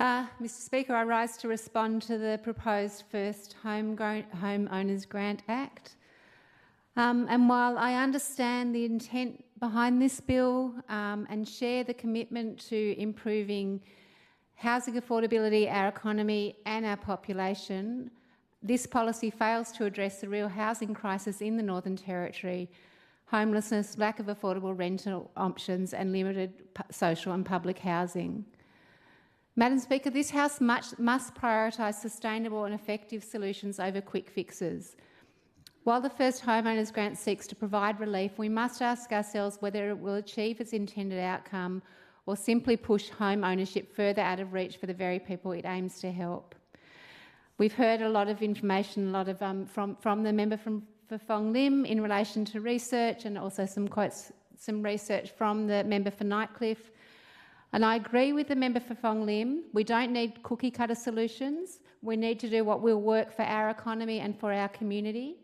Mr Speaker, I rise to respond to the proposed First Homeowners Grant Act. And while I understand the intent behind this bill and share the commitment to improving housing affordability, our economy and our population, this policy fails to address the real housing crisis in the Northern Territory: homelessness, lack of affordable rental options and limited social and public housing. Madam Speaker, this House must prioritise sustainable and effective solutions over quick fixes. While the First Homeowners Grant seeks to provide relief, we must ask ourselves whether it will achieve its intended outcome or simply push home ownership further out of reach for the very people it aims to help. We've heard a lot of information, from the member for Fong Lim in relation to research, and also some research from the member for Nightcliff. And I agree with the member for Fong Lim. We don't need cookie-cutter solutions. We need to do what will work for our economy and for our community.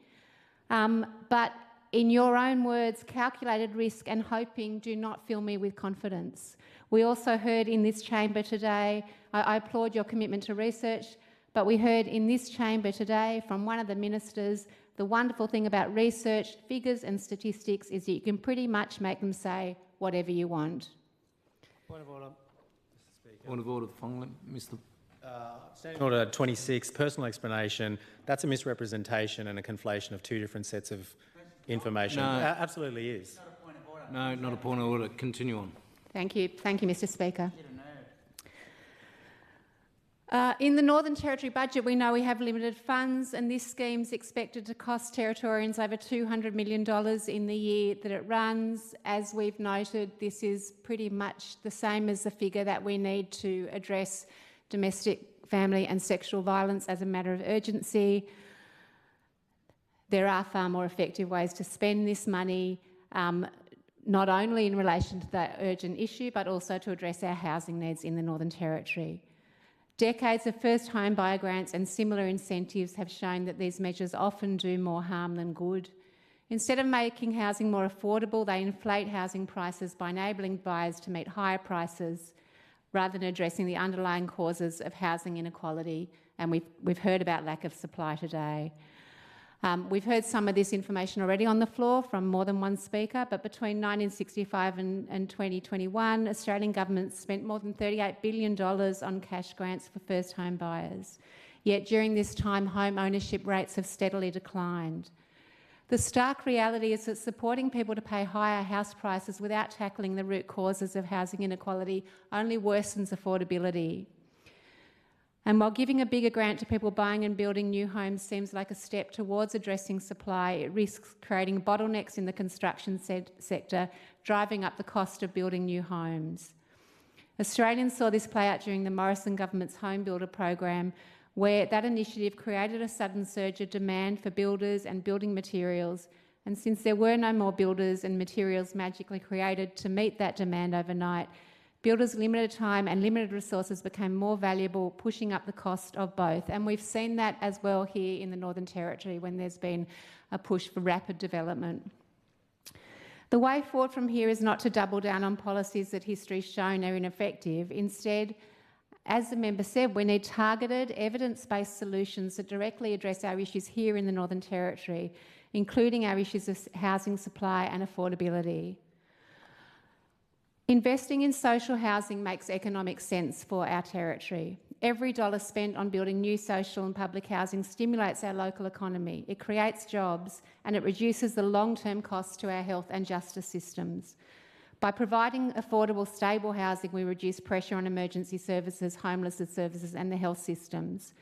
But in your own words, calculated risk and hoping do not fill me with confidence. We also heard in this chamber today, I applaud your commitment to research, but we heard in this chamber today from one of the ministers, the wonderful thing about research, figures and statistics is that you can pretty much make them say whatever you want. Point of order, Mr Speaker. Point of order, Fong Lim. Mr. Standing Order 26, personal explanation, that's a misrepresentation and a conflation of two different sets of information. No. Absolutely is. Not a point of order. No, not a point of order. Continue on. Thank you. Thank you, Mr Speaker. You're a nerd. In the Northern Territory budget, we know we have limited funds, and this scheme is expected to cost Territorians over $200 million in the year that it runs. As we've noted, this is pretty much the same as the figure that we need to address domestic, family and sexual violence as a matter of urgency. There are far more effective ways to spend this money, not only in relation to that urgent issue, but also to address our housing needs in the Northern Territory. Decades of first home buyer grants and similar incentives have shown that these measures often do more harm than good. Instead of making housing more affordable, they inflate housing prices by enabling buyers to meet higher prices rather than addressing the underlying causes of housing inequality. And we've heard about lack of supply today. We've heard some of this information already on the floor from more than one speaker, but between 1965 and 2021, Australian government spent more than $38 billion on cash grants for first home buyers. Yet during this time, home ownership rates have steadily declined. The stark reality is that supporting people to pay higher house prices without tackling the root causes of housing inequality only worsens affordability. And while giving a bigger grant to people buying and building new homes seems like a step towards addressing supply, it risks creating bottlenecks in the construction sector, driving up the cost of building new homes. Australians saw this play out during the Morrison government's Home Builder program, where that initiative created a sudden surge of demand for builders and building materials. And since there were no more builders and materials magically created to meet that demand overnight, builders' limited time and limited resources became more valuable, pushing up the cost of both. And we've seen that as well here in the Northern Territory when there's been a push for rapid development. The way forward from here is not to double down on policies that history's shown are ineffective. Instead, as the member said, we need targeted, evidence-based solutions that directly address our issues here in the Northern Territory, including our issues of housing supply and affordability. Investing in social housing makes economic sense for our territory. Every dollar spent on building new social and public housing stimulates our local economy. It creates jobs and it reduces the long-term costs to our health and justice systems. By providing affordable, stable housing, we reduce pressure on emergency services, homelessness services and the health systems.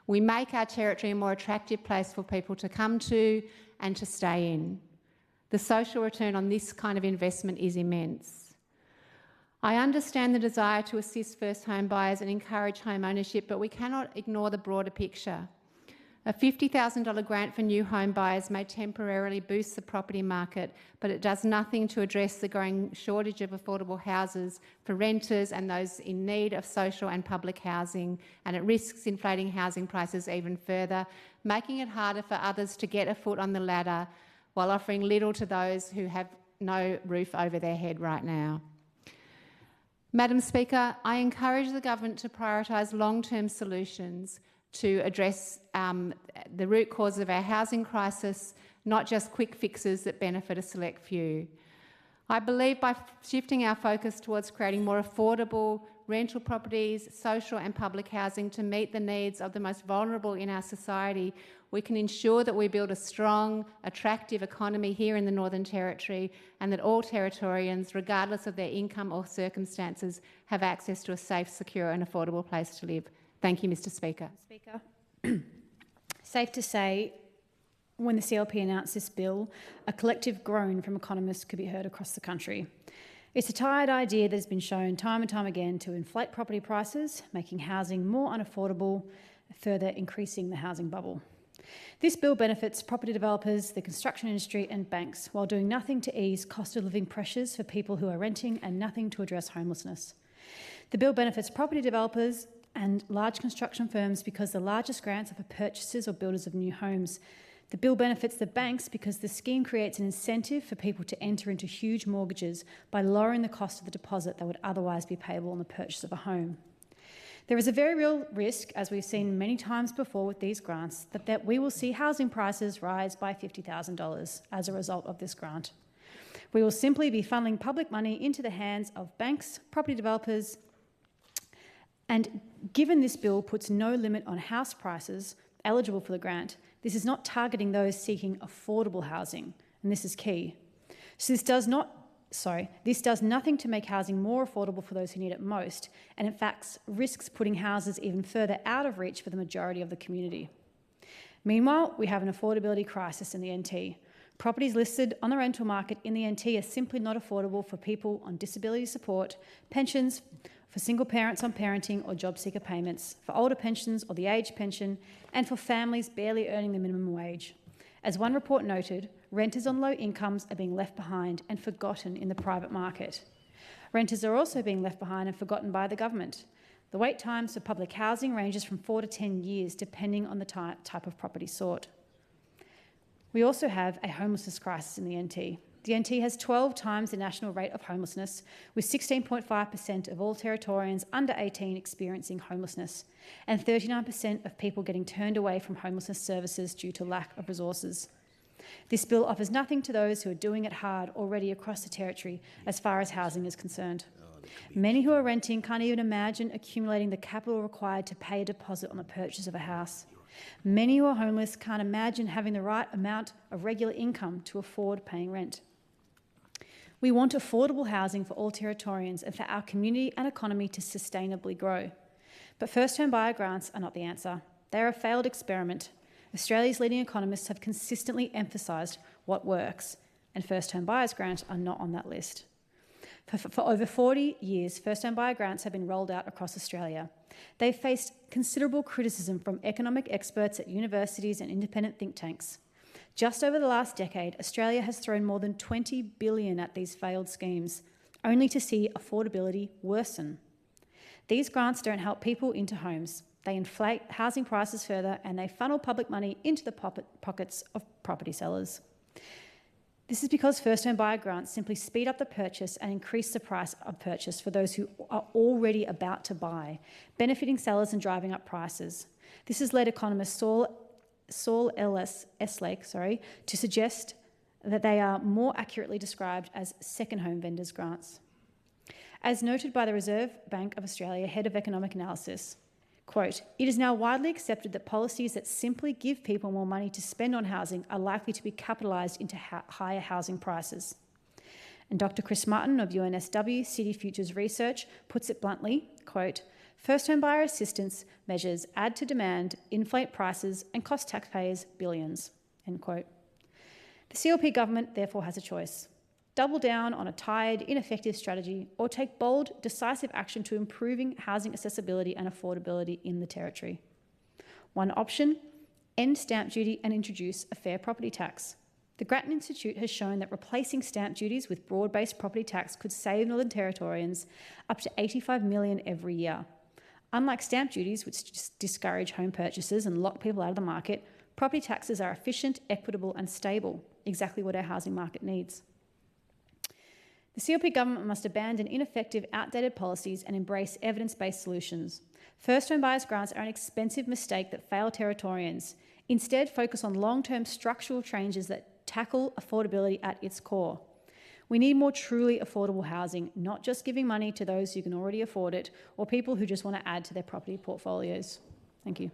We make our territory a more attractive place for people to come to and to stay in. The social return on this kind of investment is immense. I understand the desire to assist first home buyers and encourage home ownership, but we cannot ignore the broader picture. A $50,000 grant for new home buyers may temporarily boost the property market, but it does nothing to address the growing shortage of affordable houses for renters and those in need of social and public housing, and it risks inflating housing prices even further, making it harder for others to get a foot on the ladder while offering little to those who have no roof over their head right now. Madam Speaker, I encourage the government to prioritise long-term solutions to address the root cause of our housing crisis, not just quick fixes that benefit a select few. I believe by shifting our focus towards creating more affordable rental properties, social and public housing to meet the needs of the most vulnerable in our society, we can ensure that we build a strong, attractive economy here in the Northern Territory and that all Territorians, regardless of their income or circumstances, have access to a safe, secure and affordable place to live. Thank you, Mr Speaker. Safe to say, when the CLP announced this bill, a collective groan from economists could be heard across the country. It's a tired idea that has been shown time and time again to inflate property prices, making housing more unaffordable, further increasing the housing bubble. This bill benefits property developers, the construction industry and banks, while doing nothing to ease cost of living pressures for people who are renting and nothing to address homelessness. The bill benefits property developers and large construction firms because the largest grants are for purchasers or builders of new homes. The bill benefits the banks because the scheme creates an incentive for people to enter into huge mortgages by lowering the cost of the deposit that would otherwise be payable on the purchase of a home. There is a very real risk, as we've seen many times before with these grants, that we will see housing prices rise by $50,000 as a result of this grant. We will simply be funneling public money into the hands of banks, property developers, and given this bill puts no limit on house prices eligible for the grant, this is not targeting those seeking affordable housing, and this is key. So this does nothing to make housing more affordable for those who need it most, and in fact risks putting houses even further out of reach for the majority of the community. Meanwhile, we have an affordability crisis in the NT. Properties listed on the rental market in the NT are simply not affordable for people on disability support, pensions, for single parents on parenting or job seeker payments, for older pensions or the age pension, and for families barely earning the minimum wage. As one report noted, renters on low incomes are being left behind and forgotten in the private market. Renters are also being left behind and forgotten by the government. The wait times for public housing ranges from 4 to 10 years, depending on the type of property sought. We also have a homelessness crisis in the NT. The NT has 12 times the national rate of homelessness, with 16.5% of all Territorians under 18 experiencing homelessness, and 39% of people getting turned away from homelessness services due to lack of resources. This bill offers nothing to those who are doing it hard already across the Territory as far as housing is concerned. Many who are renting can't even imagine accumulating the capital required to pay a deposit on the purchase of a house. Many who are homeless can't imagine having the right amount of regular income to afford paying rent. We want affordable housing for all Territorians and for our community and economy to sustainably grow. But first-home buyer grants are not the answer. They are a failed experiment. Australia's leading economists have consistently emphasised what works, and first-home buyers grants are not on that list. For over 40 years, first-home buyer grants have been rolled out across Australia. They've faced considerable criticism from economic experts at universities and independent think tanks. Just over the last decade, Australia has thrown more than $20 billion at these failed schemes, only to see affordability worsen. These grants don't help people into homes. They inflate housing prices further and they funnel public money into the pockets of property sellers. This is because first-home buyer grants simply speed up the purchase and increase the price of purchase for those who are already about to buy, benefiting sellers and driving up prices. This has led economist Saul Eslake to suggest that they are more accurately described as second home vendors grants. As noted by the Reserve Bank of Australia Head of Economic Analysis, quote, "It is now widely accepted that policies that simply give people more money to spend on housing are likely to be capitalised into higher housing prices." And Dr. Chris Martin of UNSW City Futures Research puts it bluntly, quote, "First-home buyer assistance measures add to demand, inflate prices and cost taxpayers billions," end quote. The CLP government therefore has a choice. Double down on a tired, ineffective strategy or take bold, decisive action to improving housing accessibility and affordability in the Territory. One option, end stamp duty and introduce a fair property tax. The Grattan Institute has shown that replacing stamp duties with broad-based property tax could save Northern Territorians up to $85 million every year. Unlike stamp duties, which discourage home purchases and lock people out of the market, property taxes are efficient, equitable and stable, exactly what our housing market needs. The CLP government must abandon ineffective, outdated policies and embrace evidence-based solutions. First home buyers grants are an expensive mistake that fail Territorians. Instead, focus on long-term structural changes that tackle affordability at its core. We need more truly affordable housing, not just giving money to those who can already afford it or people who just want to add to their property portfolios. Thank you.